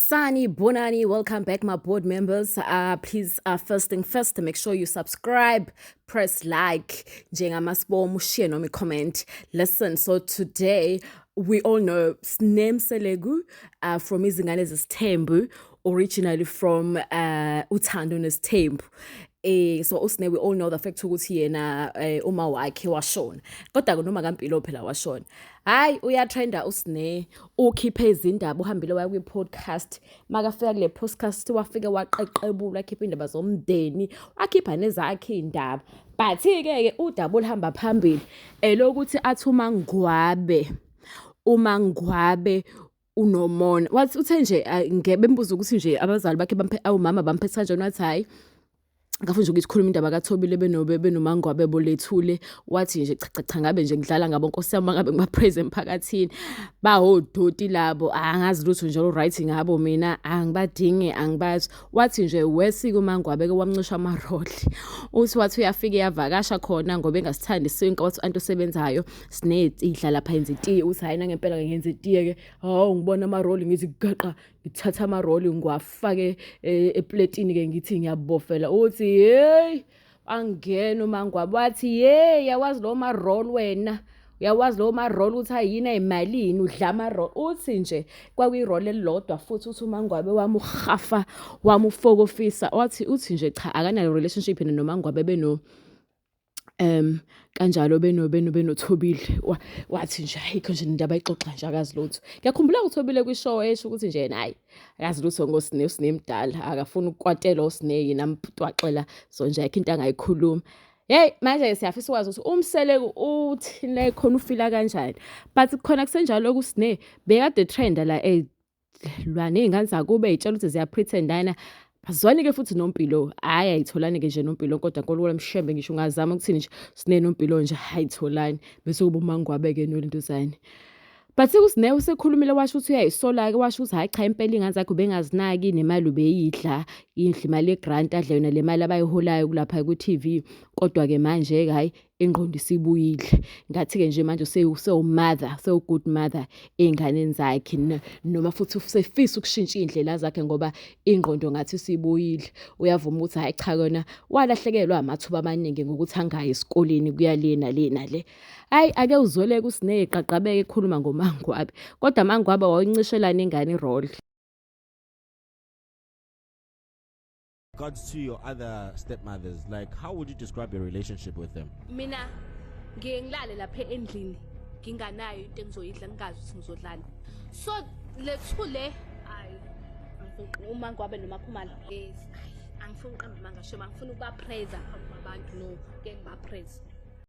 Sani, Bonani, welcome back, my board members. Please, first thing first, make sure you subscribe, press like, njengamasibom, share noma comment. Listen, so today we all know Snem Selegu from Izingane Zesithembu, originally from Uthando Nesithembu. So usine we all know the fact ukuthi yena uma wakhe washona kodwa noma kaMpilo phela washona. Hayi uyatrenda usine ukhiphe izindaba uhambile waya kwi podcast makafika kule podcast wafike waqeqebula akhipha indaba zomndeni wakhipha nezakhe indaba but ke udaba olihamba phambili lokuthi athi uma ngwabe unomona wathi uthe nje ngebembuza ukuthi nje abazali bakhe awumama bamphethe kanjani wathi hayi ngafuna nje ukukhuluma indaba kaThobile benomangwabe bolethule wathi nje cha ngabe nje ngidlala ngabo Nkosi yami ngabe ngibapraise emphakathini bahodoti labo angazi lutho nje writing ngabo mina angibadingi angibazi wathi nje wesike umangwabe ke wamncisha amaroli wathi uyafika yavakasha khona ngoba engasithandi sinke wathi anto sebenzayo sinedla lapha yenza itiye uthi hayi ngempela ngenza itiye ke ngibona amaroli ngithi gaqa ngithatha amaroli ngiwafake eplatini ke ngithi ngiyabofela uthi hey angena umangwabe wathi hey yawazi lo maroli wena uyawazi lo maroli uthi ayina imalini udla amaroli uthi nje kwakuyiroli elilodwa futhi uthi umangwabe wami uhafa wami ufokofisa uthi nje cha akanalo relationship nomangwabe kanjalo benothobile wathi nje ayikho nje indaba ayixoxa nje akazi lutho ngiyakhumbula uthobile kwishow esho ukuthi nje hayi akazi lutho ngosine mdala akafuna ukukwatela osine yena mptwaxela so nje ayikho into angayikhuluma. Hey manje siyafisa ukwazi ukuthi umseleko uthi la khona ufila kanjani but khona kusenjalo kusine bekade trend la lwane ingane zakube itshela ukuthi ziya pretendana bazwani ke futhi noMpilo hayi ayitholani ke nje noMpilo kodwa nkolo lemshembe ngisho ungazama ukuthini nje sine noMpilo nje ayitholani bese kuba umangwabe ke nolintuzane but usine usekhulumile washo ukuthi uyayisola ke washo ukuthi hayi cha impela ingane zakhe bengazinaki nemali ubeyidla indlu imali egrant adla yona le mali abayiholayo kulapha ku TV kodwa ke manje hayi ingqondo isibuyile ngathi ke nje manje usewumother good mother einganeni zakhe noma futhi usefisa ukushintsha indlela zakhe ngoba ingqondo ngathi sibuyile uyavuma ukuthi hayi cha kona walahlekelwa amathuba amaningi ngokuthi angayi esikoleni kuyalena le hayi ake uzwele kusine iqaqabeke ekhuluma ngomangwabe kodwa amangwabe wayincishela ingane irole. Regards to your other stepmothers, like how would you describe your relationship with them? Mina ngiyengilale lapha endlini nginganayo into engizoyidla ngingazi ukuthi ngizodlani so lethu le hayi angifuni umangwabe noma Khumalo angifuni uqamba manga shema ngifuna ukuba praise abantu no ke ngiba praise